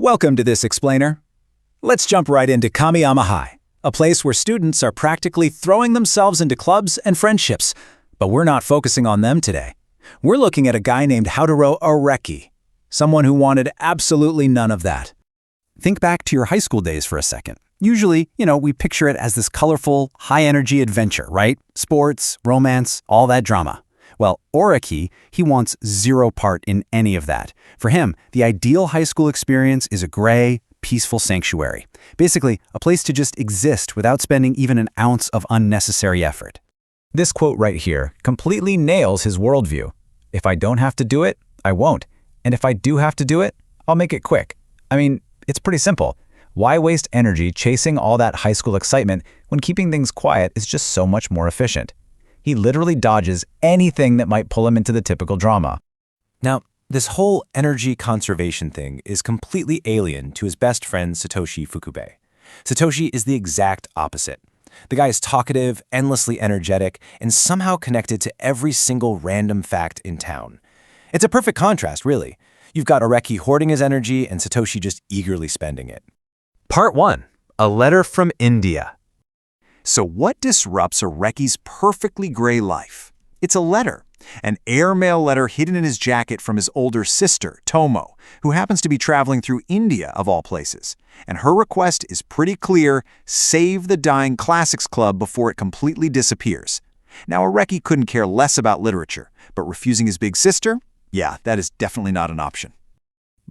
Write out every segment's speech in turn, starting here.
Welcome to this explainer. Let's jump right into Kamiyama High, a place where students are practically throwing themselves into clubs and friendships. But we're not focusing on them today. We're looking at a guy named Houtarou Oreki, someone who wanted absolutely none of that. Think back to your high school days for a second. Usually, we picture it as this colorful, high-energy adventure, right? Sports, romance, all that drama. Well, Oreki, he wants zero part in any of that. For him, the ideal high school experience is a gray, peaceful sanctuary. Basically, a place to just exist without spending even an ounce of unnecessary effort. This quote right here completely nails his worldview. If I don't have to do it, I won't. And if I do have to do it, I'll make it quick. I mean, it's pretty simple. Why waste energy chasing all that high school excitement when keeping things quiet is just so much more efficient? He literally dodges anything that might pull him into the typical drama. Now, this whole energy conservation thing is completely alien to his best friend Satoshi Fukube. Satoshi is the exact opposite. The guy is talkative, endlessly energetic, and somehow connected to every single random fact in town. It's a perfect contrast, really. You've got Oreki hoarding his energy and Satoshi just eagerly spending it. Part 1. A letter from India. So what disrupts Oreki's perfectly gray life? It's a letter. An airmail letter hidden in his jacket from his older sister, Tomo, who happens to be traveling through India, of all places. And her request is pretty clear: save the dying classics club before it completely disappears. Now, Oreki couldn't care less about literature, but refusing his big sister? Yeah, that is definitely not an option.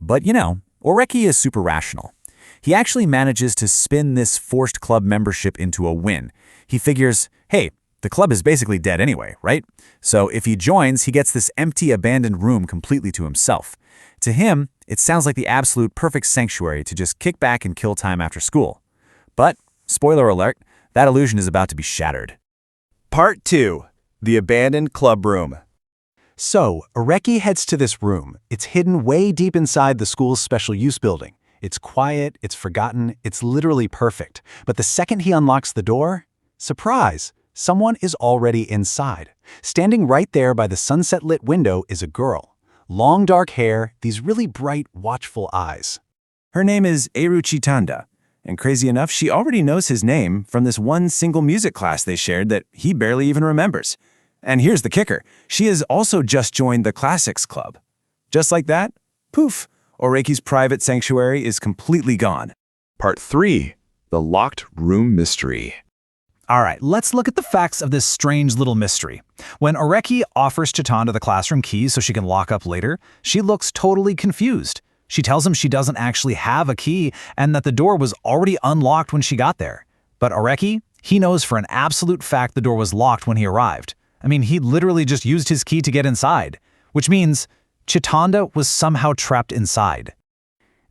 But Oreki is super rational. He actually manages to spin this forced club membership into a win. He figures, hey, the club is basically dead anyway, right? So if he joins, he gets this empty, abandoned room completely to himself. To him, it sounds like the absolute perfect sanctuary to just kick back and kill time after school. But, spoiler alert, that illusion is about to be shattered. Part 2. The abandoned club room. So, Oreki heads to this room. It's hidden way deep inside the school's special use building. It's quiet, it's forgotten, it's literally perfect. But the second he unlocks the door, surprise! Someone is already inside. Standing right there by the sunset-lit window is a girl. Long dark hair, these really bright, watchful eyes. Her name is Eru Chitanda, and crazy enough, she already knows his name from this one single music class they shared that he barely even remembers. And here's the kicker. She has also just joined the Classics Club. Just like that, poof, Oreki's private sanctuary is completely gone. Part 3. The Locked Room Mystery. All right, let's look at the facts of this strange little mystery. When Oreki offers Chitanda the classroom keys so she can lock up later, she looks totally confused. She tells him she doesn't actually have a key and that the door was already unlocked when she got there. But Oreki, he knows for an absolute fact the door was locked when he arrived. I mean, he literally just used his key to get inside, which means Chitanda was somehow trapped inside.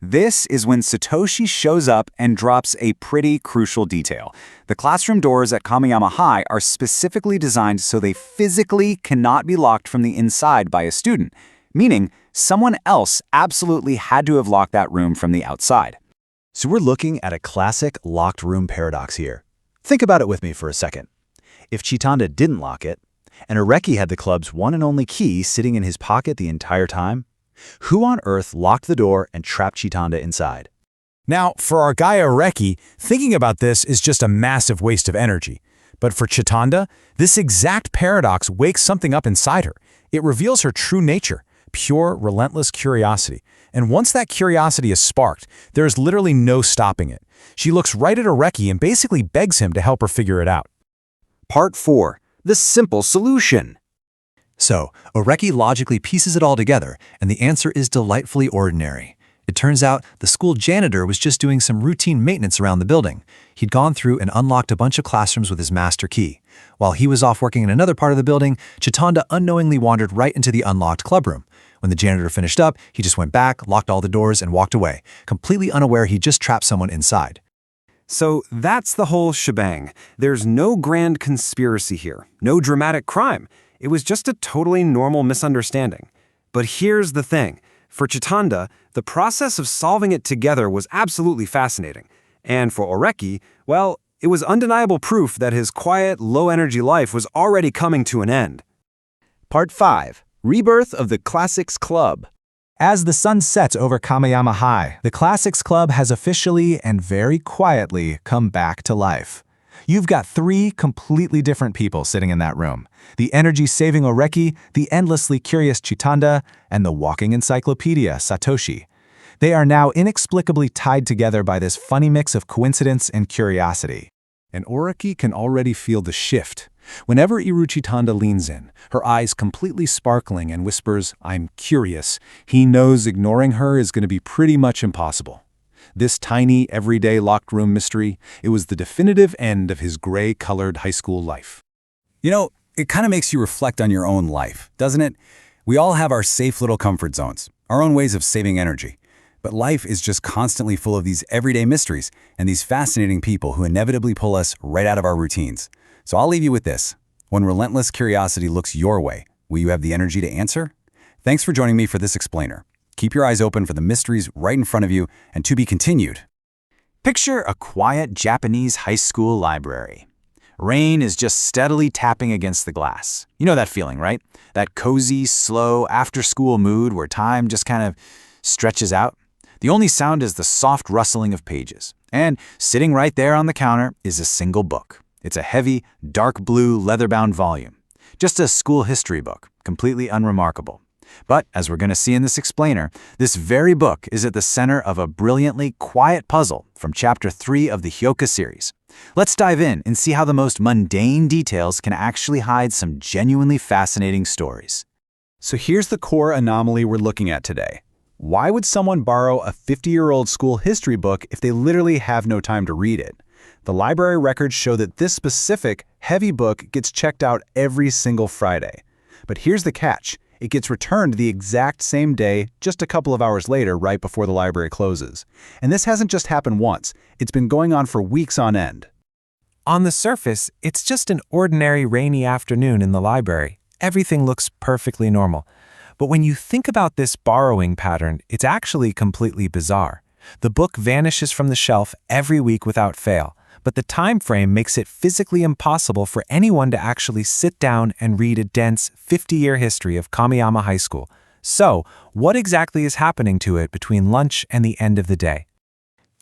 This is when Satoshi shows up and drops a pretty crucial detail. The classroom doors at Kamiyama High are specifically designed so they physically cannot be locked from the inside by a student, meaning someone else absolutely had to have locked that room from the outside. So we're looking at a classic locked room paradox here. Think about it with me for a second. If Chitanda didn't lock it, and Oreki had the club's one and only key sitting in his pocket the entire time, who on earth locked the door and trapped Chitanda inside? Now, for our guy Oreki, thinking about this is just a massive waste of energy. But for Chitanda, this exact paradox wakes something up inside her. It reveals her true nature, pure, relentless curiosity. And once that curiosity is sparked, there is literally no stopping it. She looks right at Oreki and basically begs him to help her figure it out. Part 4. The simple solution. So, Oreki logically pieces it all together, and the answer is delightfully ordinary. It turns out the school janitor was just doing some routine maintenance around the building. He'd gone through and unlocked a bunch of classrooms with his master key. While he was off working in another part of the building, Chitanda unknowingly wandered right into the unlocked clubroom. When the janitor finished up, he just went back, locked all the doors, and walked away, completely unaware he just trapped someone inside. So that's the whole shebang. There's no grand conspiracy here, no dramatic crime. It was just a totally normal misunderstanding. But here's the thing. For Chitanda, the process of solving it together was absolutely fascinating. And for Oreki, well, it was undeniable proof that his quiet, low-energy life was already coming to an end. Part 5. Rebirth of the Classics Club. As the sun sets over Kameyama High, the Classics Club has officially and very quietly come back to life. You've got three completely different people sitting in that room. The energy-saving Oreki, the endlessly curious Chitanda, and the walking encyclopedia, Satoshi. They are now inexplicably tied together by this funny mix of coincidence and curiosity. And Oreki can already feel the shift. Whenever Chitanda leans in, her eyes completely sparkling and whispers, "I'm curious," he knows ignoring her is going to be pretty much impossible. This tiny, everyday locked room mystery, it was the definitive end of his gray-colored high school life. You know, it kind of makes you reflect on your own life, doesn't it? We all have our safe little comfort zones, our own ways of saving energy. But life is just constantly full of these everyday mysteries and these fascinating people who inevitably pull us right out of our routines. So I'll leave you with this. When relentless curiosity looks your way, will you have the energy to answer? Thanks for joining me for this explainer. Keep your eyes open for the mysteries right in front of you, and to be continued. Picture a quiet Japanese high school library. Rain is just steadily tapping against the glass. You know that feeling, right? That cozy, slow, after-school mood where time just kind of stretches out. The only sound is the soft rustling of pages. And sitting right there on the counter is a single book. It's a heavy, dark blue, leather-bound volume. Just a school history book, completely unremarkable. But, as we're going to see in this explainer, this very book is at the center of a brilliantly quiet puzzle from Chapter 3 of the Hyouka series. Let's dive in and see how the most mundane details can actually hide some genuinely fascinating stories. So here's the core anomaly we're looking at today. Why would someone borrow a 50-year-old school history book if they literally have no time to read it? The library records show that this specific, heavy book gets checked out every single Friday. But here's the catch. It gets returned the exact same day, just a couple of hours later, right before the library closes. And this hasn't just happened once. It's been going on for weeks on end. On the surface, it's just an ordinary rainy afternoon in the library. Everything looks perfectly normal. But when you think about this borrowing pattern, it's actually completely bizarre. The book vanishes from the shelf every week without fail, but the time frame makes it physically impossible for anyone to actually sit down and read a dense 50-year history of Kameyama High School. So, what exactly is happening to it between lunch and the end of the day?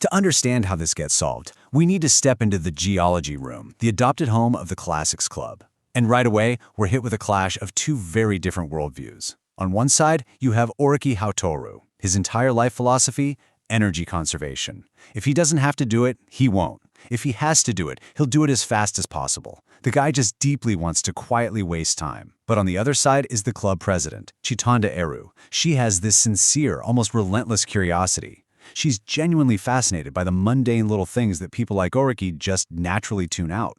To understand how this gets solved, we need to step into the geology room, the adopted home of the Classics Club. And right away, we're hit with a clash of two very different worldviews. On one side, you have Oreki Houtarou. His entire life philosophy, energy conservation. If he doesn't have to do it, he won't. If he has to do it, he'll do it as fast as possible. The guy just deeply wants to quietly waste time. But on the other side is the club president, Chitanda Eru. She has this sincere, almost relentless curiosity. She's genuinely fascinated by the mundane little things that people like Oreki just naturally tune out.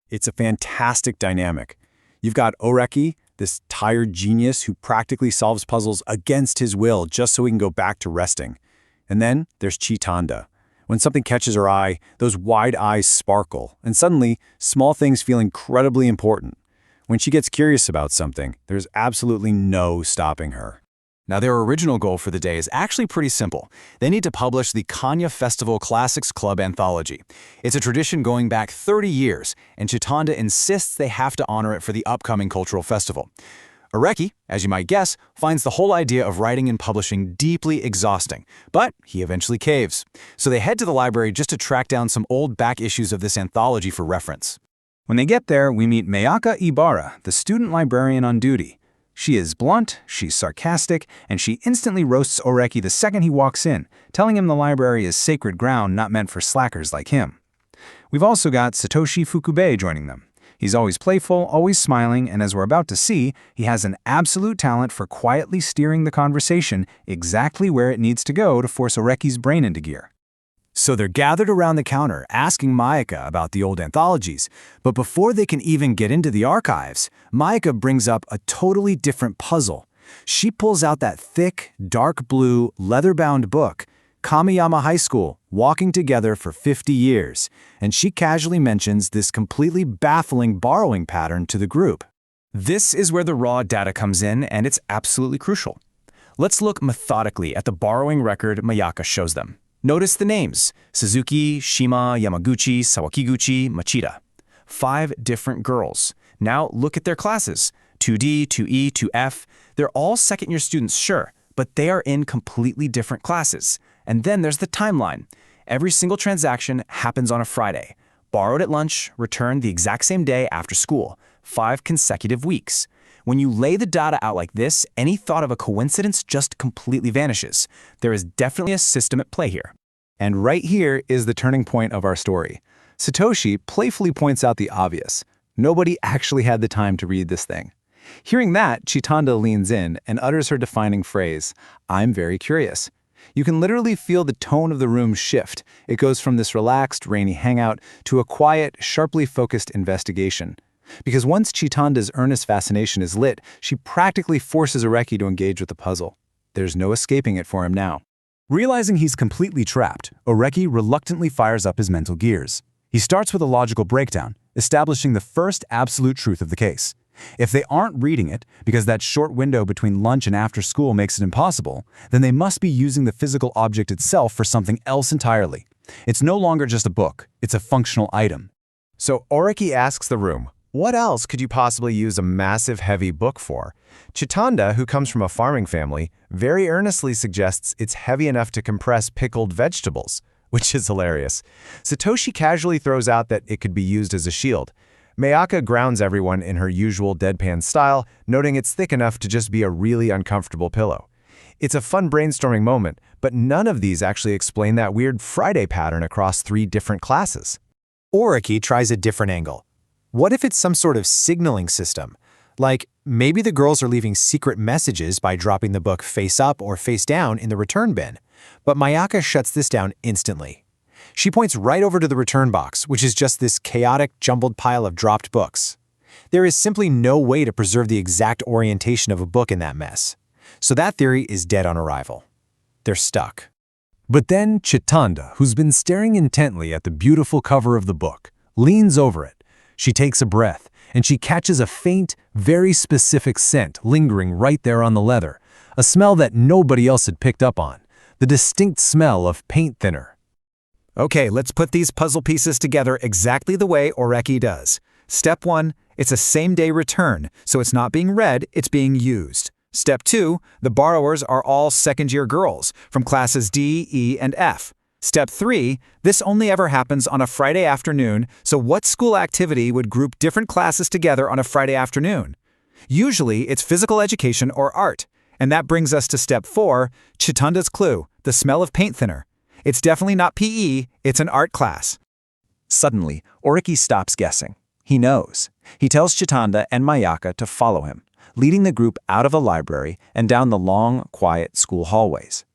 It's a fantastic dynamic. You've got Oreki, this tired genius who practically solves puzzles against his will just so he can go back to resting. And then there's Chitanda. When something catches her eye, those wide eyes sparkle, and suddenly, small things feel incredibly important. When she gets curious about something, there's absolutely no stopping her. Now, their original goal for the day is actually pretty simple. They need to publish the Kanya Festival Classics Club Anthology. It's a tradition going back 30 years, and Chitanda insists they have to honor it for the upcoming cultural festival. Oreki, as you might guess, finds the whole idea of writing and publishing deeply exhausting, but he eventually caves. So they head to the library just to track down some old back issues of this anthology for reference. When they get there, we meet Mayaka Ibarra, the student librarian on duty. She is blunt, she's sarcastic, and she instantly roasts Oreki the second he walks in, telling him the library is sacred ground not meant for slackers like him. We've also got Satoshi Fukube joining them. He's always playful, always smiling, and as we're about to see, he has an absolute talent for quietly steering the conversation exactly where it needs to go to force Oreki's brain into gear. So they're gathered around the counter asking Mayaka about the old anthologies, but before they can even get into the archives, Mayaka brings up a totally different puzzle. She pulls out that thick, dark blue, leather-bound book, Kameyama High School, Walking Together for 50 Years, and she casually mentions this completely baffling borrowing pattern to the group. This is where the raw data comes in, and it's absolutely crucial. Let's look methodically at the borrowing record Mayaka shows them. Notice the names: Suzuki, Shima, Yamaguchi, Sawakiguchi, Machida. 5 different girls. Now look at their classes. 2D, 2E, 2F. They're all second-year students, sure, but they are in completely different classes. And then there's the timeline. Every single transaction happens on a Friday. Borrowed at lunch, returned the exact same day after school. 5 consecutive weeks. When you lay the data out like this, any thought of a coincidence just completely vanishes. There is definitely a system at play here. And right here is the turning point of our story. Satoshi playfully points out the obvious. Nobody actually had the time to read this thing. Hearing that, Chitanda leans in and utters her defining phrase, "I'm very curious." You can literally feel the tone of the room shift. It goes from this relaxed, rainy hangout to a quiet, sharply focused investigation. Because once Chitanda's earnest fascination is lit, she practically forces Oreki to engage with the puzzle. There's no escaping it for him now. Realizing he's completely trapped, Oreki reluctantly fires up his mental gears. He starts with a logical breakdown, establishing the first absolute truth of the case. If they aren't reading it, because that short window between lunch and after school makes it impossible, then they must be using the physical object itself for something else entirely. It's no longer just a book, it's a functional item. So Oreki asks the room, what else could you possibly use a massive heavy book for? Chitanda, who comes from a farming family, very earnestly suggests it's heavy enough to compress pickled vegetables, which is hilarious. Satoshi casually throws out that it could be used as a shield. Mayaka grounds everyone in her usual deadpan style, noting it's thick enough to just be a really uncomfortable pillow. It's a fun brainstorming moment, but none of these actually explain that weird Friday pattern across 3 different classes. Oreki tries a different angle. What if it's some sort of signaling system? Like, maybe the girls are leaving secret messages by dropping the book face up or face down in the return bin. But Mayaka shuts this down instantly. She points right over to the return box, which is just this chaotic, jumbled pile of dropped books. There is simply no way to preserve the exact orientation of a book in that mess. So that theory is dead on arrival. They're stuck. But then Chitanda, who's been staring intently at the beautiful cover of the book, leans over it. She takes a breath, and she catches a faint, very specific scent lingering right there on the leather, a smell that nobody else had picked up on, the distinct smell of paint thinner. Okay, let's put these puzzle pieces together exactly the way Oreki does. Step 1, it's a same-day return, so it's not being read, it's being used. Step 2, the borrowers are all second-year girls from classes D, E, and F. Step 3, this only ever happens on a Friday afternoon, so what school activity would group different classes together on a Friday afternoon? Usually, it's physical education or art. And that brings us to step 4, Chitanda's clue, the smell of paint thinner. It's definitely not PE, it's an art class. Suddenly, Oreki stops guessing. He knows. He tells Chitanda and Mayaka to follow him, leading the group out of the library and down the long, quiet school hallways.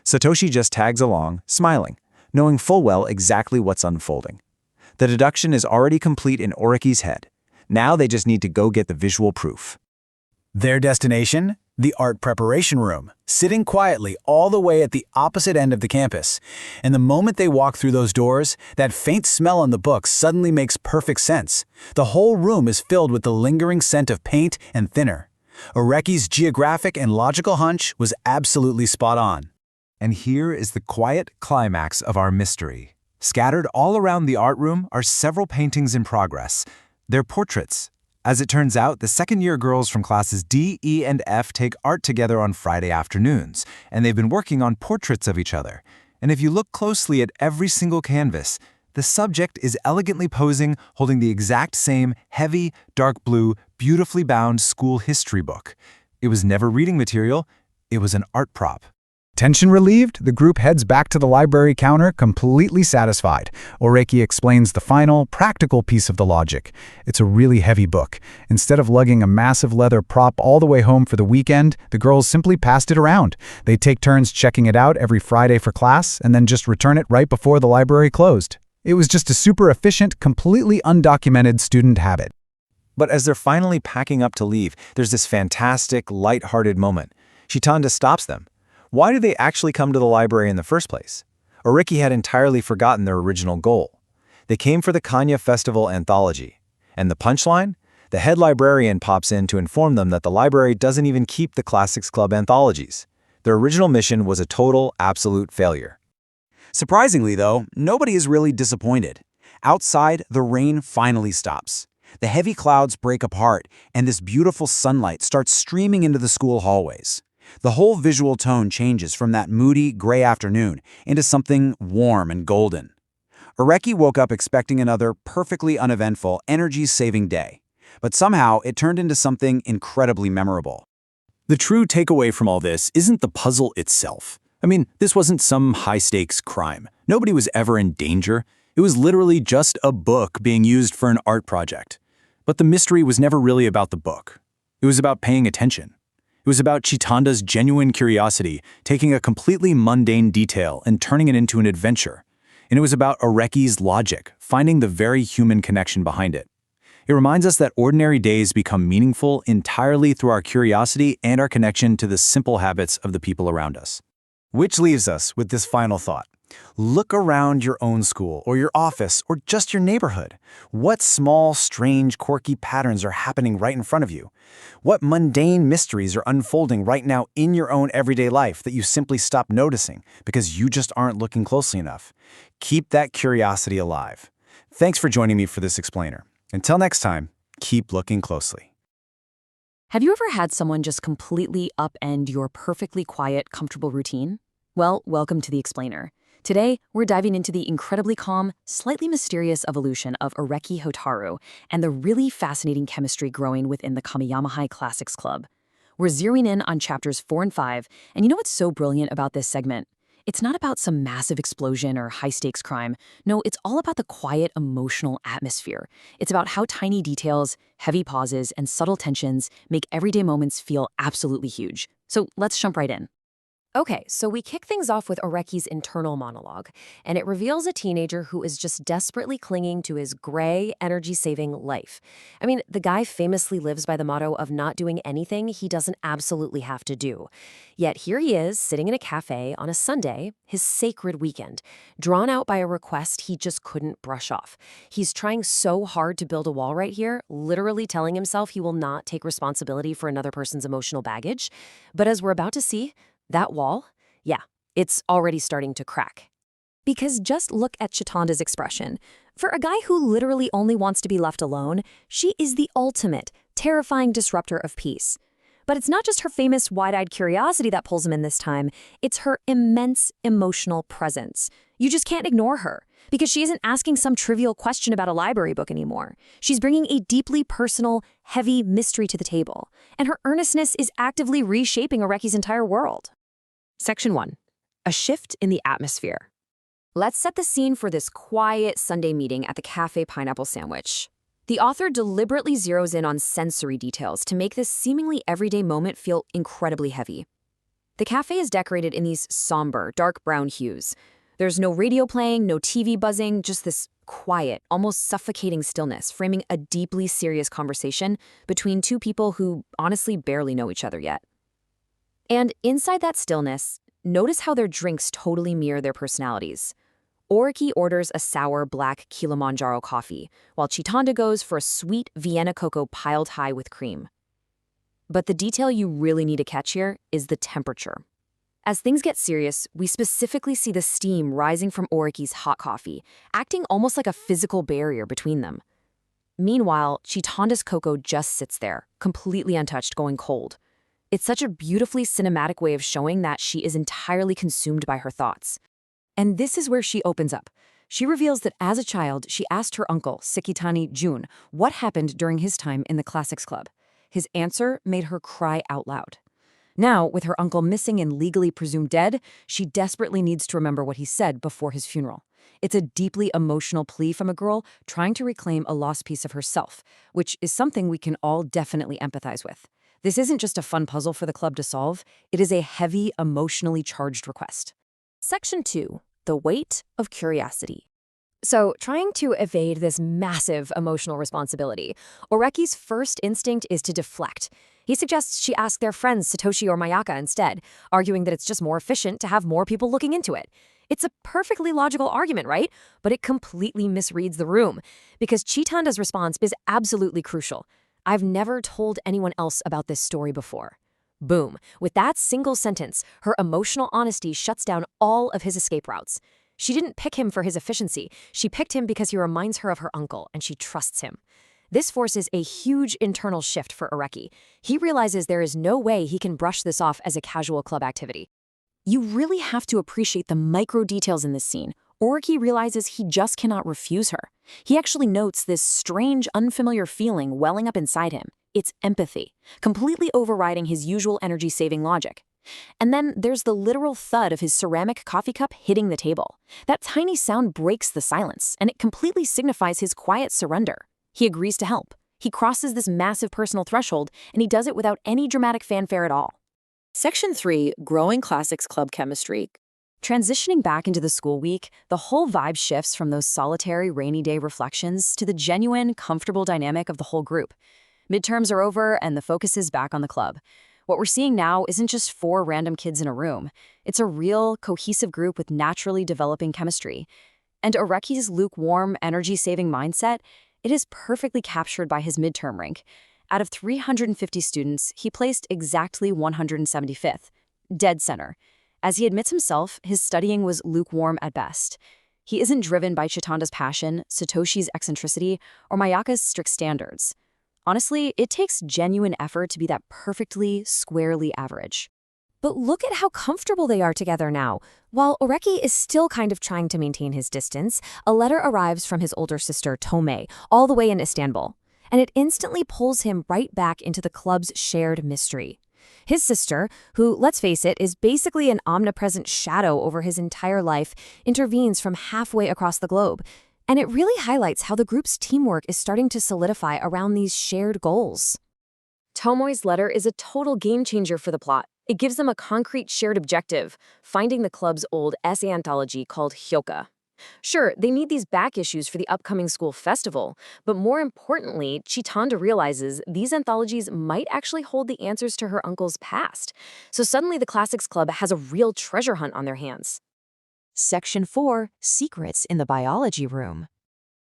Satoshi just tags along, smiling, knowing full well exactly what's unfolding. The deduction is already complete in Oreki's head. Now they just need to go get the visual proof. Their destination? The art preparation room, sitting quietly all the way at the opposite end of the campus. And the moment they walk through those doors, that faint smell on the books suddenly makes perfect sense. The whole room is filled with the lingering scent of paint and thinner. Oreki's geographic and logical hunch was absolutely spot on. And here is the quiet climax of our mystery. Scattered all around the art room are several paintings in progress. They're portraits. As it turns out, the second-year girls from classes D, E, and F take art together on Friday afternoons, and they've been working on portraits of each other. And if you look closely at every single canvas, the subject is elegantly posing, holding the exact same heavy, dark blue, beautifully bound school history book. It was never reading material, it was an art prop. Tension relieved, the group heads back to the library counter completely satisfied. Oreki explains the final, practical piece of the logic. It's a really heavy book. Instead of lugging a massive leather prop all the way home for the weekend, the girls simply passed it around. They take turns checking it out every Friday for class, and then just return it right before the library closed. It was just a super efficient, completely undocumented student habit. But as they're finally packing up to leave, there's this fantastic, light-hearted moment. Chitanda stops them. Why did they actually come to the library in the first place? Oreki had entirely forgotten their original goal. They came for the Kanya Festival anthology. And the punchline? The head librarian pops in to inform them that the library doesn't even keep the Classics Club anthologies. Their original mission was a total, absolute failure. Surprisingly, though, nobody is really disappointed. Outside, the rain finally stops. The heavy clouds break apart, and this beautiful sunlight starts streaming into the school hallways. The whole visual tone changes from that moody, gray afternoon into something warm and golden. Oreki woke up expecting another perfectly uneventful, energy-saving day. But somehow, it turned into something incredibly memorable. The true takeaway from all this isn't the puzzle itself. I mean, this wasn't some high-stakes crime. Nobody was ever in danger. It was literally just a book being used for an art project. But the mystery was never really about the book. It was about paying attention. It was about Chitanda's genuine curiosity, taking a completely mundane detail and turning it into an adventure. And it was about Oreki's logic, finding the very human connection behind it. It reminds us that ordinary days become meaningful entirely through our curiosity and our connection to the simple habits of the people around us. Which leaves us with this final thought. Look around your own school or your office or just your neighborhood. What small, strange, quirky patterns are happening right in front of you? What mundane mysteries are unfolding right now in your own everyday life that you simply stop noticing because you just aren't looking closely enough? Keep that curiosity alive. Thanks for joining me for this explainer. Until next time, keep looking closely. Have you ever had someone just completely upend your perfectly quiet, comfortable routine? Well, welcome to the explainer. Today, we're diving into the incredibly calm, slightly mysterious evolution of Oreki Houtarou and the really fascinating chemistry growing within the Kamiyama Classics Club. We're zeroing in on chapters 4 and 5, and you know what's so brilliant about this segment? It's not about some massive explosion or high-stakes crime. No, it's all about the quiet, emotional atmosphere. It's about how tiny details, heavy pauses, and subtle tensions make everyday moments feel absolutely huge. So let's jump right in. Okay, so we kick things off with Oreki's internal monologue, and it reveals a teenager who is just desperately clinging to his gray, energy-saving life. I mean, the guy famously lives by the motto of not doing anything he doesn't absolutely have to do. Yet here he is, sitting in a cafe on a Sunday, his sacred weekend, drawn out by a request he just couldn't brush off. He's trying so hard to build a wall right here, literally telling himself he will not take responsibility for another person's emotional baggage. But as we're about to see, that wall, yeah, it's already starting to crack. Because just look at Chitanda's expression. For a guy who literally only wants to be left alone, she is the ultimate, terrifying disruptor of peace. But it's not just her famous wide-eyed curiosity that pulls him in this time, it's her immense emotional presence. You just can't ignore her, because she isn't asking some trivial question about a library book anymore. She's bringing a deeply personal, heavy mystery to the table, and her earnestness is actively reshaping Oreki's entire world. Section 1. A shift in the atmosphere. Let's set the scene for this quiet Sunday meeting at the Cafe Pineapple Sandwich. The author deliberately zeroes in on sensory details to make this seemingly everyday moment feel incredibly heavy. The cafe is decorated in these somber, dark brown hues. There's no radio playing, no TV buzzing, just this quiet, almost suffocating stillness, framing a deeply serious conversation between two people who honestly barely know each other yet. And inside that stillness, notice how their drinks totally mirror their personalities. Oreki orders a sour black Kilimanjaro coffee, while Chitanda goes for a sweet Vienna cocoa piled high with cream. But the detail you really need to catch here is the temperature. As things get serious, we specifically see the steam rising from Oreki's hot coffee, acting almost like a physical barrier between them. Meanwhile, Chitanda's cocoa just sits there, completely untouched, going cold. It's such a beautifully cinematic way of showing that she is entirely consumed by her thoughts. And this is where she opens up. She reveals that as a child, she asked her uncle, Sekitani Jun, what happened during his time in the Classics Club. His answer made her cry out loud. Now, with her uncle missing and legally presumed dead, she desperately needs to remember what he said before his funeral. It's a deeply emotional plea from a girl trying to reclaim a lost piece of herself, which is something we can all definitely empathize with. This isn't just a fun puzzle for the club to solve, it is a heavy, emotionally charged request. Section 2. The weight of curiosity. So, trying to evade this massive emotional responsibility, Oreki's first instinct is to deflect. He suggests she ask their friends Satoshi or Mayaka instead, arguing that it's just more efficient to have more people looking into it. It's a perfectly logical argument, right? But it completely misreads the room, because Chitanda's response is absolutely crucial. I've never told anyone else about this story before. Boom. With that single sentence, her emotional honesty shuts down all of his escape routes. She didn't pick him for his efficiency. She picked him because he reminds her of her uncle, and she trusts him. This forces a huge internal shift for Oreki. He realizes there is no way he can brush this off as a casual club activity. You really have to appreciate the micro details in this scene. Oreki realizes he just cannot refuse her. He actually notes this strange, unfamiliar feeling welling up inside him. It's empathy, completely overriding his usual energy-saving logic. And then there's the literal thud of his ceramic coffee cup hitting the table. That tiny sound breaks the silence, and it completely signifies his quiet surrender. He agrees to help. He crosses this massive personal threshold, and he does it without any dramatic fanfare at all. Section 3, Growing Classics Club Chemistry. Transitioning back into the school week, the whole vibe shifts from those solitary rainy day reflections to the genuine, comfortable dynamic of the whole group. Midterms are over, and the focus is back on the club. What we're seeing now isn't just 4 random kids in a room. It's a real, cohesive group with naturally developing chemistry. And Oreki's lukewarm, energy-saving mindset, it is perfectly captured by his midterm rank. Out of 350 students, he placed exactly 175th, dead center. As he admits himself, his studying was lukewarm at best. He isn't driven by Chitanda's passion, Satoshi's eccentricity, or Mayaka's strict standards. Honestly, it takes genuine effort to be that perfectly, squarely average. But look at how comfortable they are together now. While Oreki is still kind of trying to maintain his distance, a letter arrives from his older sister, Tome, all the way in Istanbul. And it instantly pulls him right back into the club's shared mystery. His sister, who, let's face it, is basically an omnipresent shadow over his entire life, intervenes from halfway across the globe. And it really highlights how the group's teamwork is starting to solidify around these shared goals. Tomoe's letter is a total game changer for the plot. It gives them a concrete shared objective, finding the club's old essay anthology called Hyouka. Sure, they need these back issues for the upcoming school festival, but more importantly, Chitanda realizes these anthologies might actually hold the answers to her uncle's past. So suddenly the Classics Club has a real treasure hunt on their hands. Section 4, Secrets in the Biology Room.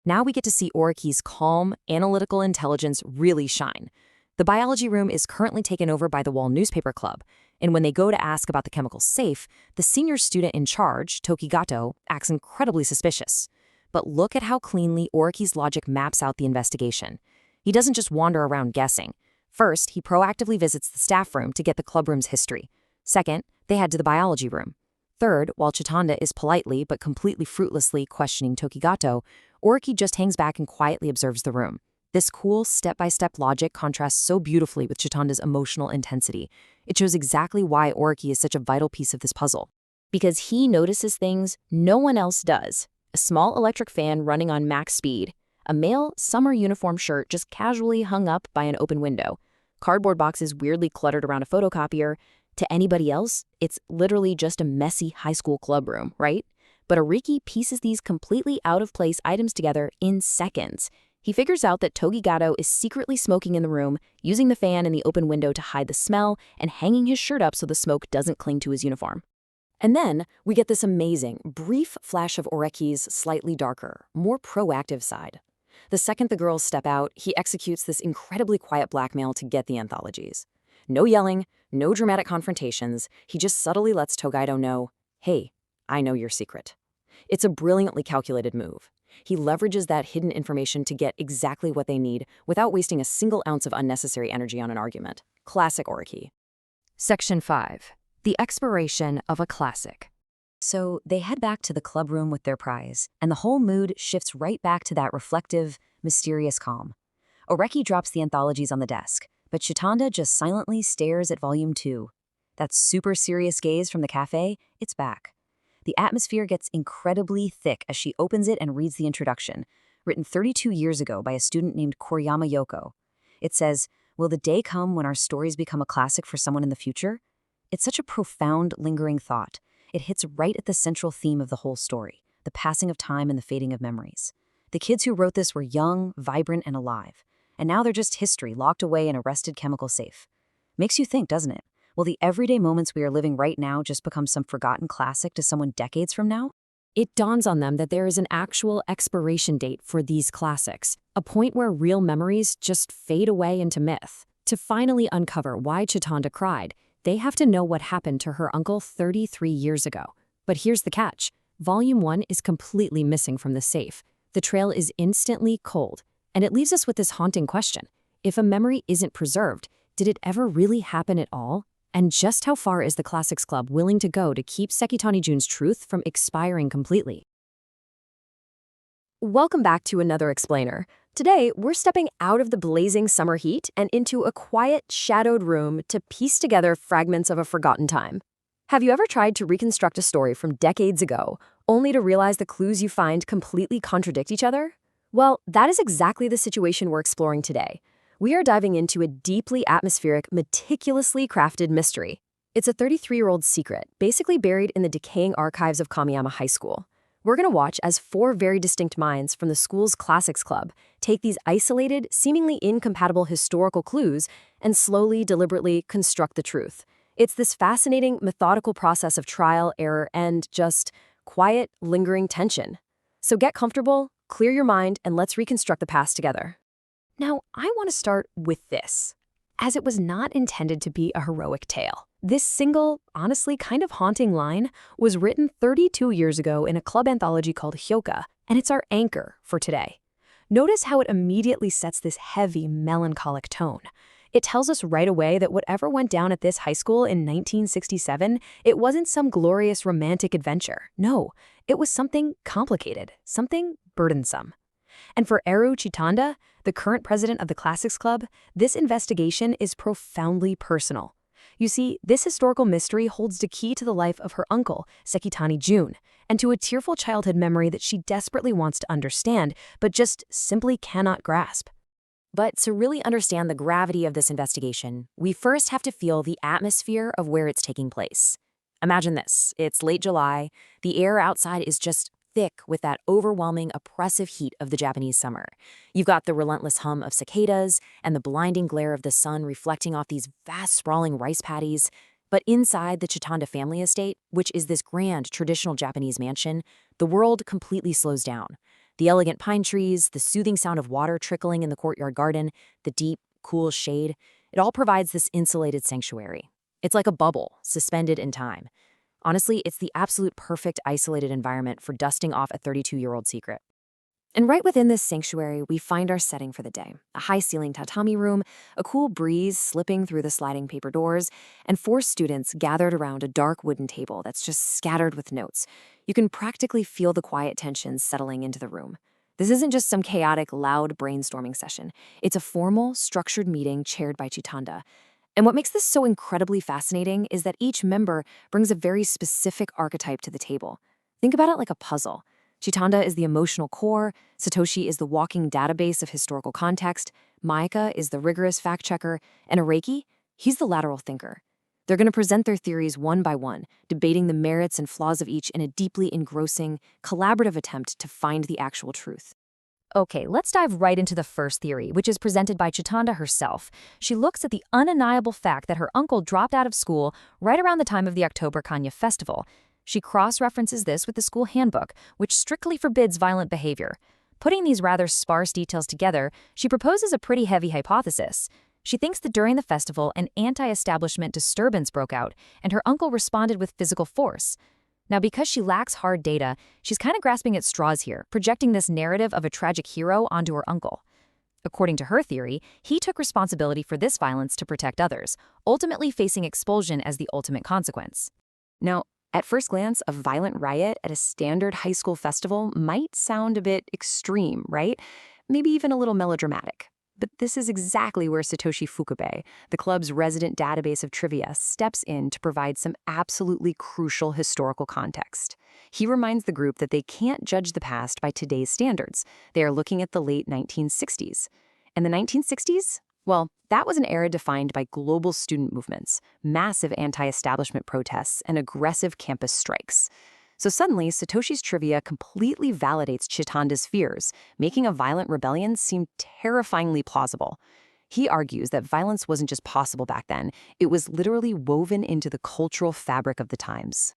Now we get to see Oreki's calm, analytical intelligence really shine. The biology room is currently taken over by the Wall Newspaper Club, and when they go to ask about the chemical safe, the senior student in charge, Tokigato, acts incredibly suspicious. But look at how cleanly Oreki's logic maps out the investigation. He doesn't just wander around guessing. First, he proactively visits the staff room to get the clubroom's history. Second, they head to the biology room. Third, while Chitanda is politely but completely fruitlessly questioning Tokigato, Oreki just hangs back and quietly observes the room. This cool, step-by-step logic contrasts so beautifully with Chitanda's emotional intensity. It shows exactly why Oreki is such a vital piece of this puzzle. Because he notices things no one else does. A small electric fan running on max speed. A male summer uniform shirt just casually hung up by an open window. Cardboard boxes weirdly cluttered around a photocopier. To anybody else, it's literally just a messy high school club room, right? But Oreki pieces these completely out-of-place items together in seconds. He figures out that Tokigato is secretly smoking in the room, using the fan in the open window to hide the smell, and hanging his shirt up so the smoke doesn't cling to his uniform. And then we get this amazing, brief flash of Oreki's slightly darker, more proactive side. The second the girls step out, he executes this incredibly quiet blackmail to get the anthologies. No yelling, no dramatic confrontations, he just subtly lets Tokigato know, hey, I know your secret. It's a brilliantly calculated move. He leverages that hidden information to get exactly what they need without wasting a single ounce of unnecessary energy on an argument. Classic Oreki. Section 5. The Expiration of a Classic. So they head back to the club room with their prize, and the whole mood shifts right back to that reflective, mysterious calm. Oreki drops the anthologies on the desk, but Chitanda just silently stares at Volume 2. That super serious gaze from the cafe, it's back. The atmosphere gets incredibly thick as she opens it and reads the introduction, written 32 years ago by a student named Koriyama Yoko. It says, "Will the day come when our stories become a classic for someone in the future?" It's such a profound, lingering thought. It hits right at the central theme of the whole story, the passing of time and the fading of memories. The kids who wrote this were young, vibrant, and alive, and now they're just history locked away in a rusted chemical safe. Makes you think, doesn't it? Will the everyday moments we are living right now just become some forgotten classic to someone decades from now? It dawns on them that there is an actual expiration date for these classics, a point where real memories just fade away into myth. To finally uncover why Chitanda cried, they have to know what happened to her uncle 33 years ago. But here's the catch. Volume 1 is completely missing from the safe. The trail is instantly cold. And it leaves us with this haunting question. If a memory isn't preserved, did it ever really happen at all? And just how far is the Classics Club willing to go to keep Sekitani Jun's truth from expiring completely? Welcome back to another explainer. Today, we're stepping out of the blazing summer heat and into a quiet, shadowed room to piece together fragments of a forgotten time. Have you ever tried to reconstruct a story from decades ago, only to realize the clues you find completely contradict each other? Well, that is exactly the situation we're exploring today. We are diving into a deeply atmospheric, meticulously crafted mystery. It's a 33-year-old secret, basically buried in the decaying archives of Kamiyama High School. We're going to watch as 4 very distinct minds from the school's Classics Club take these isolated, seemingly incompatible historical clues and slowly, deliberately construct the truth. It's this fascinating, methodical process of trial, error, and just quiet, lingering tension. So get comfortable, clear your mind, and let's reconstruct the past together. Now, I want to start with this, as it was not intended to be a heroic tale. This single, honestly kind of haunting line was written 32 years ago in a club anthology called Hyouka, and it's our anchor for today. Notice how it immediately sets this heavy, melancholic tone. It tells us right away that whatever went down at this high school in 1967, it wasn't some glorious romantic adventure. No, it was something complicated, something burdensome. And for Eru Chitanda, the current president of the Classics Club, this investigation is profoundly personal. You see, this historical mystery holds the key to the life of her uncle, Sekitani Jun, and to a tearful childhood memory that she desperately wants to understand, but just simply cannot grasp. But to really understand the gravity of this investigation, we first have to feel the atmosphere of where it's taking place. Imagine this. It's late July. The air outside is just thick with that overwhelming, oppressive heat of the Japanese summer. You've got the relentless hum of cicadas and the blinding glare of the sun reflecting off these vast, sprawling rice paddies. But inside the Chitanda family estate, which is this grand, traditional Japanese mansion, the world completely slows down. The elegant pine trees, the soothing sound of water trickling in the courtyard garden, the deep, cool shade, it all provides this insulated sanctuary. It's like a bubble, suspended in time. Honestly, it's the absolute perfect isolated environment for dusting off a 32-year-old secret. And right within this sanctuary, we find our setting for the day. A high-ceiling tatami room, a cool breeze slipping through the sliding paper doors, and 4 students gathered around a dark wooden table that's just scattered with notes. You can practically feel the quiet tension settling into the room. This isn't just some chaotic, loud brainstorming session. It's a formal, structured meeting chaired by Chitanda. And what makes this so incredibly fascinating is that each member brings a very specific archetype to the table. Think about it like a puzzle. Chitanda is the emotional core, Satoshi is the walking database of historical context, Mayaka is the rigorous fact-checker, and Oreki, he's the lateral thinker. They're going to present their theories one by one, debating the merits and flaws of each in a deeply engrossing, collaborative attempt to find the actual truth. Okay, let's dive right into the first theory, which is presented by Chitanda herself. She looks at the undeniable fact that her uncle dropped out of school right around the time of the October Kanya festival. She cross-references this with the school handbook, which strictly forbids violent behavior. Putting these rather sparse details together, she proposes a pretty heavy hypothesis. She thinks that during the festival, an anti-establishment disturbance broke out, and her uncle responded with physical force. Now, because she lacks hard data, she's kind of grasping at straws here, projecting this narrative of a tragic hero onto her uncle. According to her theory, he took responsibility for this violence to protect others, ultimately facing expulsion as the ultimate consequence. Now, at first glance, a violent riot at a standard high school festival might sound a bit extreme, right? Maybe even a little melodramatic. But this is exactly where Satoshi Fukube, the club's resident database of trivia, steps in to provide some absolutely crucial historical context. He reminds the group that they can't judge the past by today's standards. They are looking at the late 1960s. And the 1960s? Well, that was an era defined by global student movements, massive anti-establishment protests, and aggressive campus strikes. So suddenly, Satoshi's trivia completely validates Chitanda's fears, making a violent rebellion seem terrifyingly plausible. He argues that violence wasn't just possible back then, it was literally woven into the cultural fabric of the times.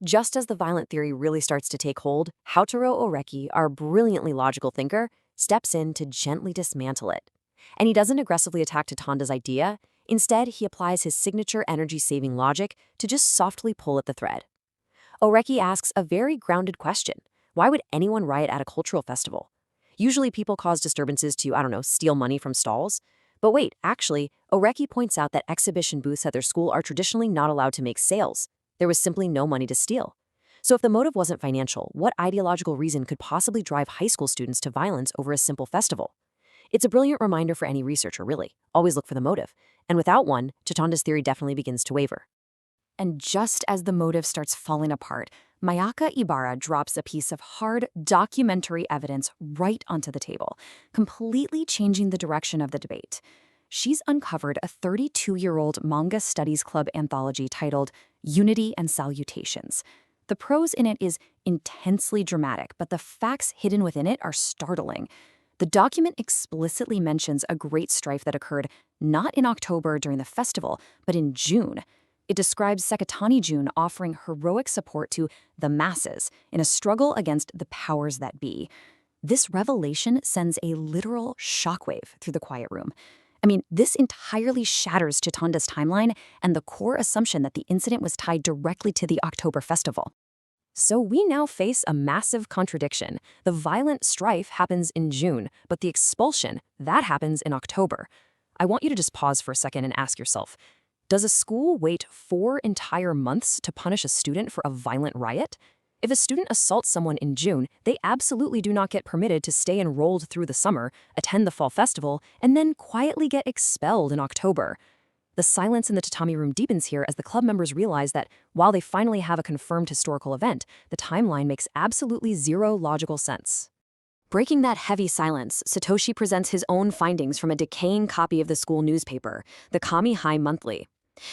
Just as the violent theory really starts to take hold, Houtarou Oreki, our brilliantly logical thinker, steps in to gently dismantle it. And he doesn't aggressively attack Chitanda's idea. Instead, he applies his signature energy-saving logic to just softly pull at the thread. Oreki asks a very grounded question. Why would anyone riot at a cultural festival? Usually people cause disturbances to, I don't know, steal money from stalls. But wait, actually, Oreki points out that exhibition booths at their school are traditionally not allowed to make sales. There was simply no money to steal. So if the motive wasn't financial, what ideological reason could possibly drive high school students to violence over a simple festival? It's a brilliant reminder for any researcher, really. Always look for the motive. And without one, Chitanda's theory definitely begins to waver. And just as the motive starts falling apart, Mayaka Ibarra drops a piece of hard, documentary evidence right onto the table, completely changing the direction of the debate. She's uncovered a 32-year-old manga studies club anthology titled Unity and Salutations. The prose in it is intensely dramatic, but the facts hidden within it are startling. The document explicitly mentions a great strife that occurred not in October during the festival, but in June. It describes Sekitani Jun offering heroic support to the masses in a struggle against the powers that be. This revelation sends a literal shockwave through the quiet room. I mean, this entirely shatters Chitanda's timeline and the core assumption that the incident was tied directly to the October festival. So we now face a massive contradiction. The violent strife happens in June, but the expulsion, that happens in October. I want you to just pause for a second and ask yourself, does a school wait 4 entire months to punish a student for a violent riot? If a student assaults someone in June, they absolutely do not get permitted to stay enrolled through the summer, attend the fall festival, and then quietly get expelled in October. The silence in the tatami room deepens here as the club members realize that while they finally have a confirmed historical event, the timeline makes absolutely zero logical sense. Breaking that heavy silence, Satoshi presents his own findings from a decaying copy of the school newspaper, the Kami High Monthly.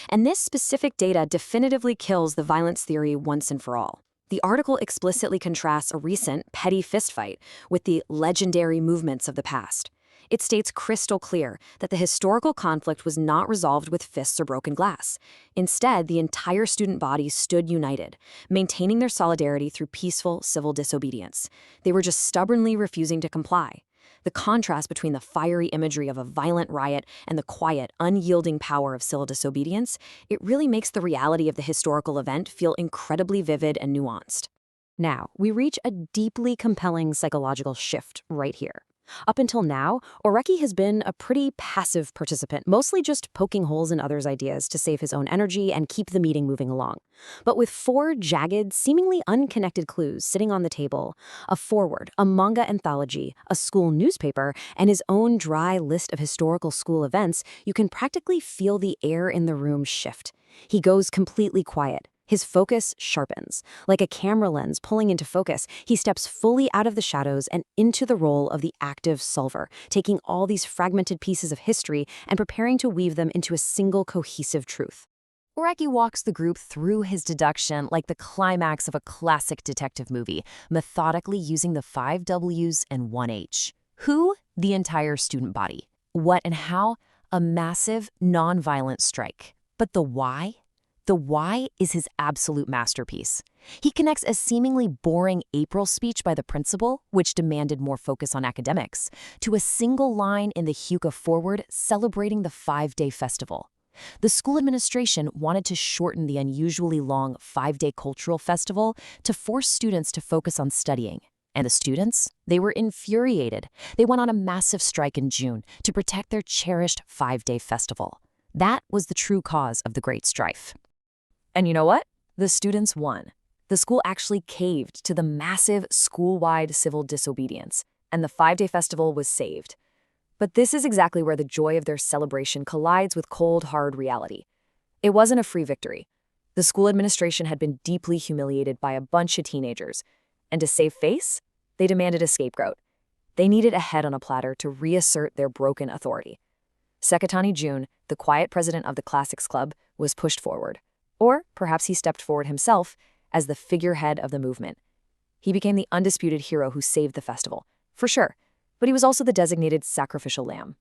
And this specific data definitively kills the violence theory once and for all. The article explicitly contrasts a recent, petty fistfight with the legendary movements of the past. It states crystal clear that the historical conflict was not resolved with fists or broken glass. Instead, the entire student body stood united, maintaining their solidarity through peaceful civil disobedience. They were just stubbornly refusing to comply. The contrast between the fiery imagery of a violent riot and the quiet, unyielding power of civil disobedience, it really makes the reality of the historical event feel incredibly vivid and nuanced. Now, we reach a deeply compelling psychological shift right here. Up until now, Oreki has been a pretty passive participant, mostly just poking holes in others' ideas to save his own energy and keep the meeting moving along. But with 4 jagged, seemingly unconnected clues sitting on the table, a foreword, a manga anthology, a school newspaper, and his own dry list of historical school events, you can practically feel the air in the room shift. He goes completely quiet. His focus sharpens. Like a camera lens pulling into focus, he steps fully out of the shadows and into the role of the active solver, taking all these fragmented pieces of history and preparing to weave them into a single cohesive truth. Oreki walks the group through his deduction like the climax of a classic detective movie, methodically using the 5 W's and 1 H. Who? The entire student body. What and how? A massive, non-violent strike. But the why? The why is his absolute masterpiece. He connects a seemingly boring April speech by the principal, which demanded more focus on academics, to a single line in the Hyouka foreword celebrating the 5-day festival. The school administration wanted to shorten the unusually long 5-day cultural festival to force students to focus on studying. And the students? They were infuriated. They went on a massive strike in June to protect their cherished 5-day festival. That was the true cause of the Great Strife. And you know what? The students won. The school actually caved to the massive school-wide civil disobedience, and the 5-day festival was saved. But this is exactly where the joy of their celebration collides with cold, hard reality. It wasn't a free victory. The school administration had been deeply humiliated by a bunch of teenagers, and to save face, they demanded a scapegoat. They needed a head on a platter to reassert their broken authority. Sekitani Jun, the quiet president of the Classics Club, was pushed forward. Or perhaps he stepped forward himself as the figurehead of the movement. He became the undisputed hero who saved the festival, for sure, but he was also the designated sacrificial lamb.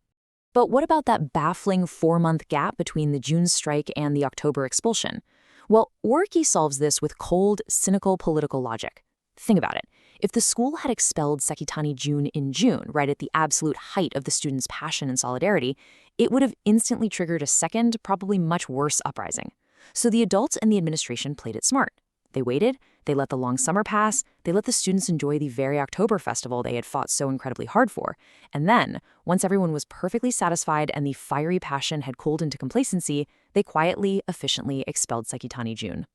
But what about that baffling 4-month gap between the June strike and the October expulsion? Well, Oreki solves this with cold, cynical political logic. Think about it. If the school had expelled Sekitani Jun in June, right at the absolute height of the students' passion and solidarity, it would have instantly triggered a second, probably much worse uprising. So the adults and the administration played it smart. They waited, They let the long summer pass, they let the students enjoy the very October festival they had fought so incredibly hard for. And then, once everyone was perfectly satisfied and the fiery passion had cooled into complacency, they quietly, efficiently expelled Sekitani Jun.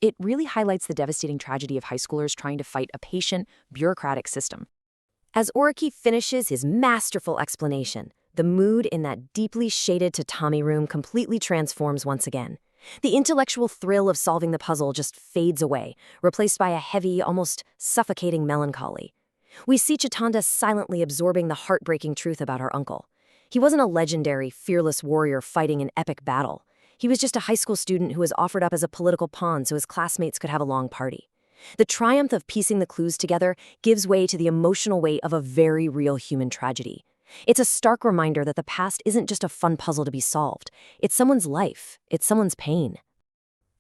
It really highlights the devastating tragedy of high schoolers trying to fight a patient, bureaucratic system. As Oreki finishes his masterful explanation, the mood in that deeply shaded tatami room completely transforms once again. The intellectual thrill of solving the puzzle just fades away, replaced by a heavy, almost suffocating melancholy. We see Chitanda silently absorbing the heartbreaking truth about her uncle. He wasn't a legendary, fearless warrior fighting an epic battle. He was just a high school student who was offered up as a political pawn so his classmates could have a long party. The triumph of piecing the clues together gives way to the emotional weight of a very real human tragedy. It's a stark reminder that the past isn't just a fun puzzle to be solved. It's someone's life. It's someone's pain.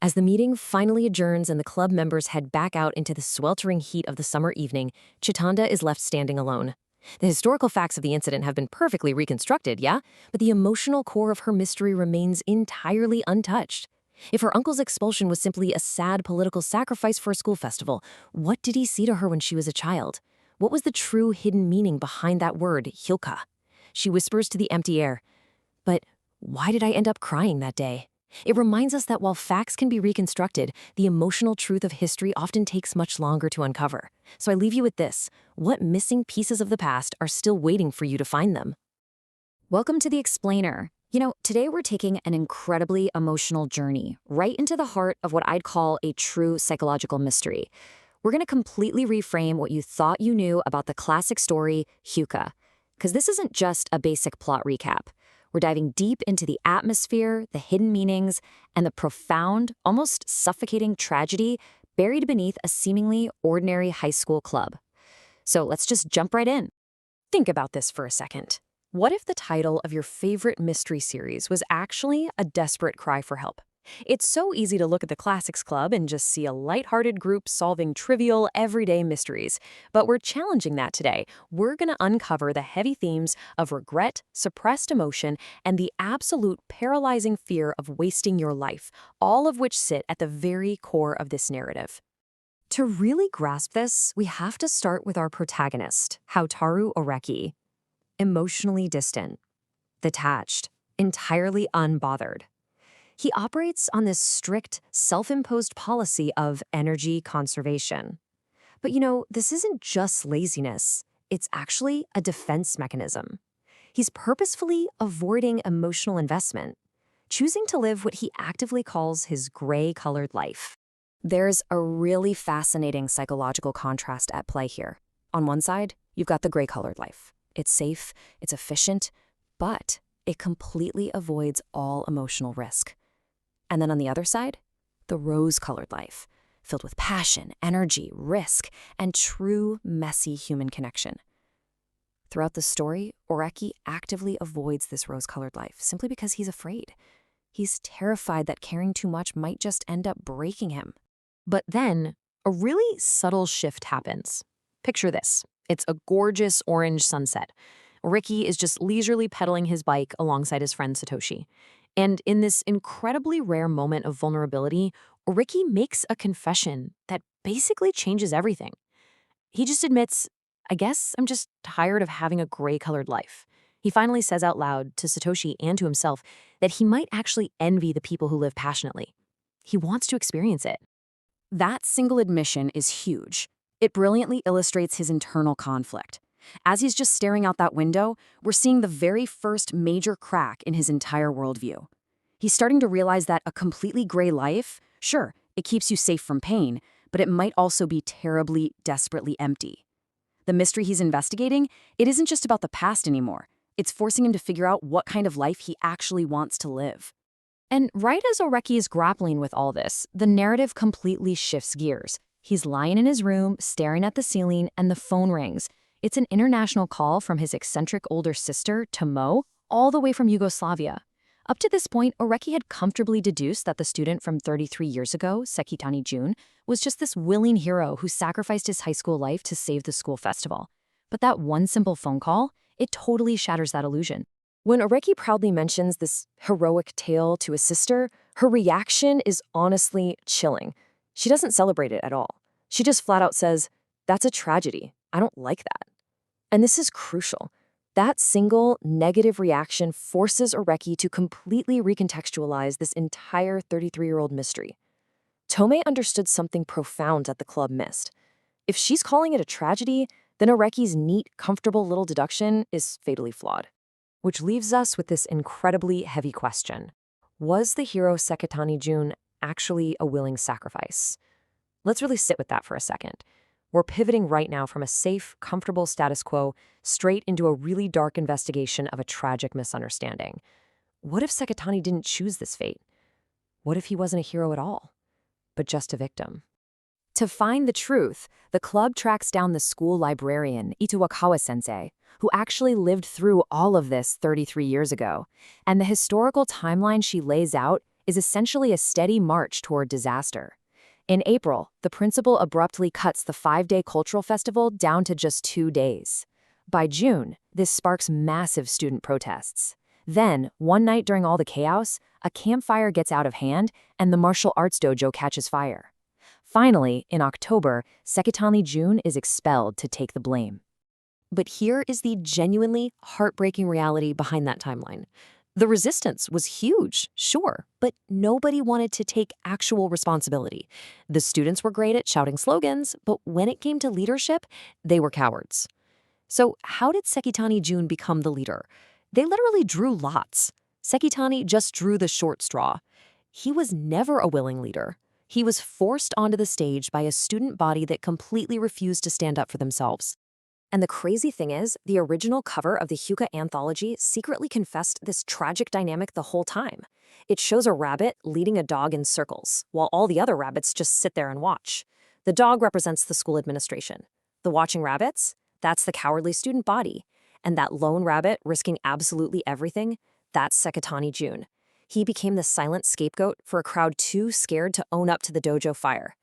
As the meeting finally adjourns and the club members head back out into the sweltering heat of the summer evening, Chitanda is left standing alone. The historical facts of the incident have been perfectly reconstructed, yeah? But the emotional core of her mystery remains entirely untouched. If her uncle's expulsion was simply a sad political sacrifice for a school festival, what did he see to her when she was a child? What was the true hidden meaning behind that word, Hyouka? She whispers to the empty air, "But why did I end up crying that day?" It reminds us that while facts can be reconstructed, the emotional truth of history often takes much longer to uncover. So I leave you with this. What missing pieces of the past are still waiting for you to find them? Welcome to The Explainer. Today we're taking an incredibly emotional journey right into the heart of what I'd call a true psychological mystery. We're going to completely reframe what you thought you knew about the classic story, Hyouka. Because this isn't just a basic plot recap. We're diving deep into the atmosphere, the hidden meanings, and the profound, almost suffocating tragedy buried beneath a seemingly ordinary high school club. So let's just jump right in. Think about this for a second. What if the title of your favorite mystery series was actually a desperate cry for help? It's so easy to look at the Classics Club and just see a lighthearted group solving trivial, everyday mysteries. But we're challenging that today. We're going to uncover the heavy themes of regret, suppressed emotion, and the absolute paralyzing fear of wasting your life, all of which sit at the very core of this narrative. To really grasp this, we have to start with our protagonist, Houtarou Oreki. Emotionally distant, detached, entirely unbothered. He operates on this strict, self-imposed policy of energy conservation. But this isn't just laziness. It's actually a defense mechanism. He's purposefully avoiding emotional investment, choosing to live what he actively calls his gray-colored life. There's a really fascinating psychological contrast at play here. On one side, you've got the gray-colored life. It's safe, it's efficient, but it completely avoids all emotional risk. And then on the other side, the rose-colored life, filled with passion, energy, risk, and true, messy human connection. Throughout the story, Oreki actively avoids this rose-colored life simply because he's afraid. He's terrified that caring too much might just end up breaking him. But then, a really subtle shift happens. Picture this. It's a gorgeous orange sunset. Oreki is just leisurely pedaling his bike alongside his friend Satoshi. And in this incredibly rare moment of vulnerability, Oreki makes a confession that basically changes everything. He just admits, "I guess I'm just tired of having a gray-colored life." He finally says out loud to Satoshi and to himself that he might actually envy the people who live passionately. He wants to experience it. That single admission is huge. It brilliantly illustrates his internal conflict. As he's just staring out that window, we're seeing the very first major crack in his entire worldview. He's starting to realize that a completely gray life, sure, it keeps you safe from pain, but it might also be terribly, desperately empty. The mystery he's investigating, it isn't just about the past anymore. It's forcing him to figure out what kind of life he actually wants to live. And right as Oreki is grappling with all this, the narrative completely shifts gears. He's lying in his room, staring at the ceiling, and the phone rings. It's an international call from his eccentric older sister, Tomo, all the way from Yugoslavia. Up to this point, Oreki had comfortably deduced that the student from 33 years ago, Sekitani Jun, was just this willing hero who sacrificed his high school life to save the school festival. But that one simple phone call, it totally shatters that illusion. When Oreki proudly mentions this heroic tale to his sister, her reaction is honestly chilling. She doesn't celebrate it at all. She just flat out says, "That's a tragedy. I don't like that." And this is crucial. That single negative reaction forces Oreki to completely recontextualize this entire 33-year-old mystery. Tomei understood something profound that the club missed. If she's calling it a tragedy, then Oreki's neat, comfortable little deduction is fatally flawed. Which leaves us with this incredibly heavy question. Was the hero Sekitani Jun actually a willing sacrifice? Let's really sit with that for a second. We're pivoting right now from a safe, comfortable status quo straight into a really dark investigation of a tragic misunderstanding. What if Sekitani didn't choose this fate? What if he wasn't a hero at all, but just a victim? To find the truth, the club tracks down the school librarian, Ituwakawa-sensei, who actually lived through all of this 33 years ago. And the historical timeline she lays out is essentially a steady march toward disaster. In April, the principal abruptly cuts the 5-day cultural festival down to just 2 days. By June, this sparks massive student protests. Then, one night during all the chaos, a campfire gets out of hand and the martial arts dojo catches fire. Finally, in October, Sekitani Jun is expelled to take the blame. But here is the genuinely heartbreaking reality behind that timeline. The resistance was huge, sure, but nobody wanted to take actual responsibility. The students were great at shouting slogans, but when it came to leadership, they were cowards. So how did Sekitani Jun become the leader? They literally drew lots. Sekitani just drew the short straw. He was never a willing leader. He was forced onto the stage by a student body that completely refused to stand up for themselves. And the crazy thing is, the original cover of the Hyouka anthology secretly confessed this tragic dynamic the whole time. It shows a rabbit leading a dog in circles, while all the other rabbits just sit there and watch. The dog represents the school administration. The watching rabbits? That's the cowardly student body. And that lone rabbit risking absolutely everything? That's Sekitani Jun. He became the silent scapegoat for a crowd too scared to own up to the dojo fire.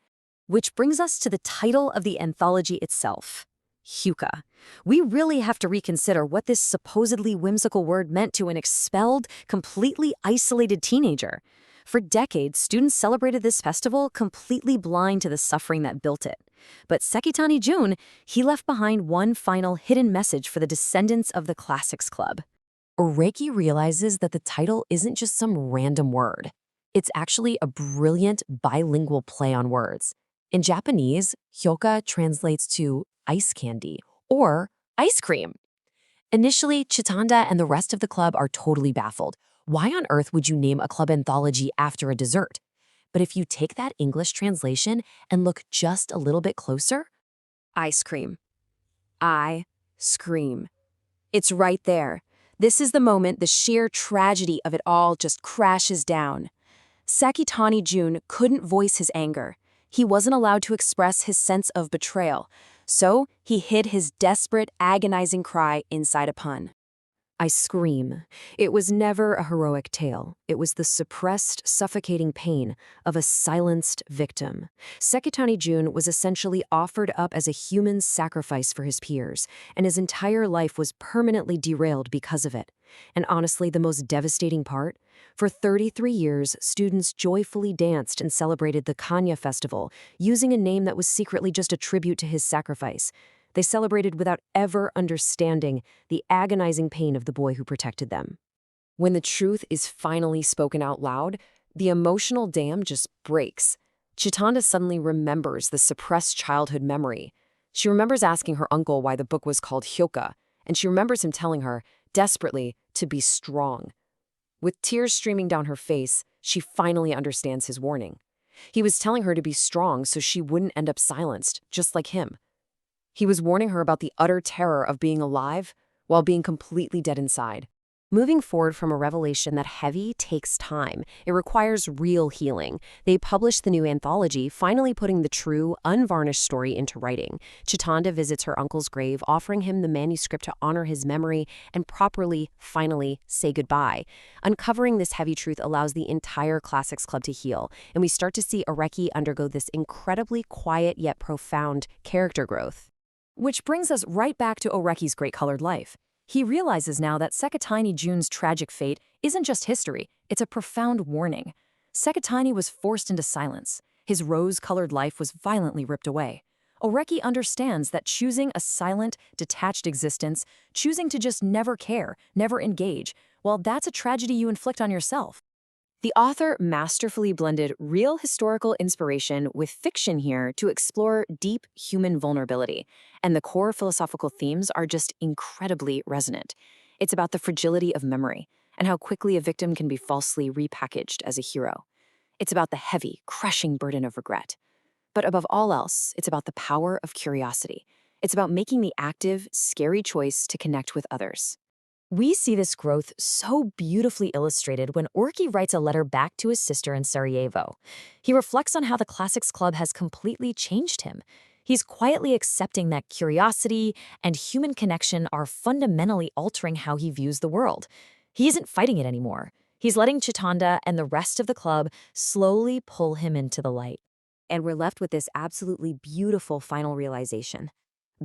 Which brings us to the title of the anthology itself. Hyouka. We really have to reconsider what this supposedly whimsical word meant to an expelled, completely isolated teenager. For decades, students celebrated this festival completely blind to the suffering that built it. But Sekitani Jun, he left behind one final hidden message for the descendants of the Classics Club. Oreki realizes that the title isn't just some random word. It's actually a brilliant bilingual play on words. In Japanese, Hyouka translates to ice candy or ice cream. Initially, Chitanda and the rest of the club are totally baffled. Why on earth would you name a club anthology after a dessert? But if you take that English translation and look just a little bit closer, ice cream. I scream. It's right there. This is the moment the sheer tragedy of it all just crashes down. Sekitani Jun couldn't voice his anger. He wasn't allowed to express his sense of betrayal, so he hid his desperate, agonizing cry inside a pun. I scream. It was never a heroic tale. It was the suppressed, suffocating pain of a silenced victim. Sekitani Jun was essentially offered up as a human sacrifice for his peers, and his entire life was permanently derailed because of it. And honestly, the most devastating part? For 33 years, students joyfully danced and celebrated the Kanya Festival, using a name that was secretly just a tribute to his sacrifice. They celebrated without ever understanding the agonizing pain of the boy who protected them. When the truth is finally spoken out loud, the emotional dam just breaks. Chitanda suddenly remembers the suppressed childhood memory. She remembers asking her uncle why the book was called Hyouka, and she remembers him telling her, desperately, to be strong. With tears streaming down her face, she finally understands his warning. He was telling her to be strong so she wouldn't end up silenced, just like him. He was warning her about the utter terror of being alive while being completely dead inside. Moving forward from a revelation that heavy takes time. It requires real healing. They published the new anthology, finally putting the true, unvarnished story into writing. Chitanda visits her uncle's grave, offering him the manuscript to honor his memory and properly, finally, say goodbye. Uncovering this heavy truth allows the entire Classics Club to heal, and we start to see Oreki undergo this incredibly quiet yet profound character growth. Which brings us right back to Oreki's great colored life. He realizes now that Sekitani Jun's tragic fate isn't just history, it's a profound warning. Sekitani was forced into silence. His rose-colored life was violently ripped away. Oreki understands that choosing a silent, detached existence, choosing to just never care, never engage, well, that's a tragedy you inflict on yourself. The author masterfully blended real historical inspiration with fiction here to explore deep human vulnerability, and the core philosophical themes are just incredibly resonant. It's about the fragility of memory and how quickly a victim can be falsely repackaged as a hero. It's about the heavy, crushing burden of regret. But above all else, it's about the power of curiosity. It's about making the active, scary choice to connect with others. We see this growth so beautifully illustrated when Oreki writes a letter back to his sister in Sarajevo. He reflects on how the Classics Club has completely changed him. He's quietly accepting that curiosity and human connection are fundamentally altering how he views the world. He isn't fighting it anymore. He's letting Chitanda and the rest of the club slowly pull him into the light. And we're left with this absolutely beautiful final realization.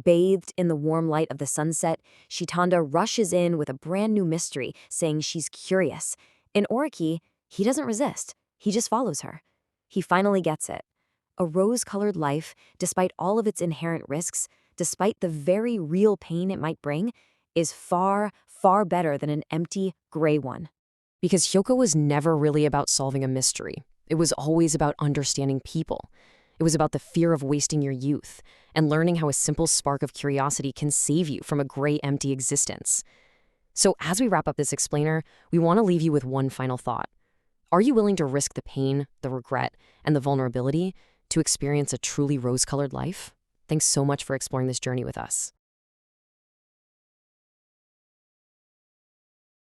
Bathed in the warm light of the sunset, Chitanda rushes in with a brand new mystery, saying she's curious. In Oreki, he doesn't resist. He just follows her. He finally gets it. A rose-colored life, despite all of its inherent risks, despite the very real pain it might bring, is far, far better than an empty, gray one. Because Hyouka was never really about solving a mystery. It was always about understanding people. It was about the fear of wasting your youth and learning how a simple spark of curiosity can save you from a gray, empty existence. So as we wrap up this explainer, we want to leave you with one final thought. Are you willing to risk the pain, the regret, and the vulnerability to experience a truly rose-colored life? Thanks so much for exploring this journey with us.